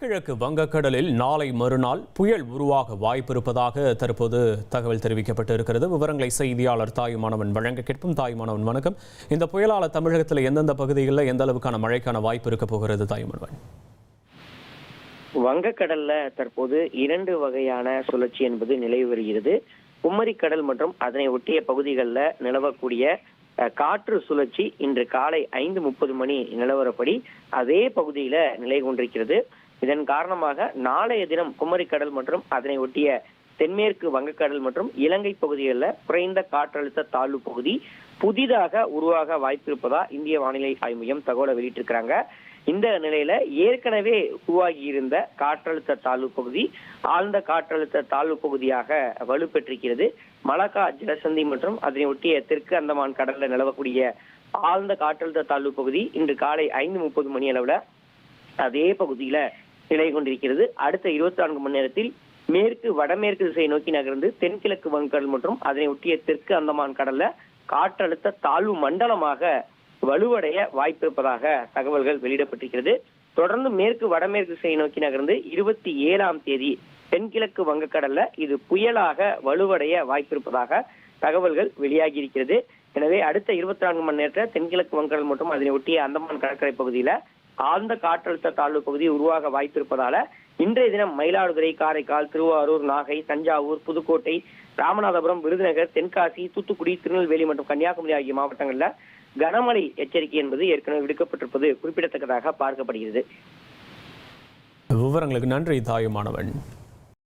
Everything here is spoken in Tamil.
வடகிழக்கு வங்கக்கடலில் நாளை மறுநாள் புயல் உருவாக வாய்ப்பிருப்பதாக தற்போது தகவல் தெரிவிக்கப்பட்டு இருக்கிறது. விவரங்களை செய்தியாளர் தாயுமானவன் வழங்க கேட்போம். தாயுமானவன் வணக்கம். இந்த புயலால் தமிழகத்தில் எந்தெந்த பகுதிகளில் எந்த அளவுக்கான மழைக்கான வாய்ப்பு இருக்க போகிறது தாயுமானவன்? வங்கக்கடல்ல தற்போது 2 வகையான சுழற்சி என்பது நிலவி வருகிறது. குமரிக்கடல் மற்றும் அதனை ஒட்டிய பகுதிகளில் நிலவக்கூடிய காற்று சுழற்சி இன்று காலை 5:30 மணி நிலவரப்படி அதே பகுதியில நிலை கொண்டிருக்கிறது. இதன் காரணமாக நாளைய தினம் குமரிக்கடல் மற்றும் அதனை ஒட்டிய தென்மேற்கு வங்கக்கடல் மற்றும் இலங்கை பகுதிகளில் குறைந்த காற்றழுத்த தாழ்வு பகுதி புதிதாக உருவாக வாய்ப்பிருப்பதா இந்திய வானிலை ஆய்வு மையம் தகவலை வெளியிட்டிருக்கிறாங்க. இந்த நிலையில ஏற்கனவே உருவாகி இருந்த காற்றழுத்த தாழ்வு பகுதி ஆழ்ந்த காற்றழுத்த தாழ்வு பகுதியாக வலுப்பெற்றிருக்கிறது. மலக்கா ஜலசந்தி மற்றும் அதனை ஒட்டிய தெற்கு அந்தமான் கடல்ல நிலவக்கூடிய ஆழ்ந்த காற்றழுத்த தாழ்வு பகுதி இன்று காலை 5:30 மணி அளவுல அதே பகுதியில நிலை கொண்டிருக்கிறது. அடுத்த 24 மணி நேரத்தில் மேற்கு வடமேற்கு திசையை நோக்கி நகர்ந்து தென்கிழக்கு வங்கக்கடல் மற்றும் அதனை ஒட்டிய தெற்கு அந்தமான் கடல்ல காற்றழுத்த தாழ்வு மண்டலமாக வலுவடைய வாய்ப்பிருப்பதாக தகவல்கள் வெளியிடப்பட்டிருக்கிறது. தொடர்ந்து மேற்கு வடமேற்கு திசையை நோக்கி நகர்ந்து 27ஆம் தேதி தென்கிழக்கு வங்கக்கடல்ல இது புயலாக வலுவடைய வாய்ப்பிருப்பதாக தகவல்கள் வெளியாகி இருக்கிறது. எனவே அடுத்த 24 மணி நேரத்தில் தென்கிழக்கு வங்கக்கடல் மற்றும் அதனை ஒட்டிய அந்தமான் கடற்கரை பகுதியில ஆழ்ந்த காற்றழுத்த தாழ்வு பகுதி உருவாக வாய்ப்பிருப்பதால இன்றைய தினம் மயிலாடுதுறை, காரைக்கால், திருவாரூர், நாகை, தஞ்சாவூர், புதுக்கோட்டை, ராமநாதபுரம், விருதுநகர், தென்காசி, தூத்துக்குடி, திருநெல்வேலி மற்றும் கன்னியாகுமரி ஆகிய மாவட்டங்களில் கனமழை எச்சரிக்கை என்பது ஏற்கனவே விடுக்கப்பட்டிருப்பது குறிப்பிடத்தக்கதாக பார்க்கப்படுகிறது. விவரங்களுக்கு நன்றி தாயுமானவன்.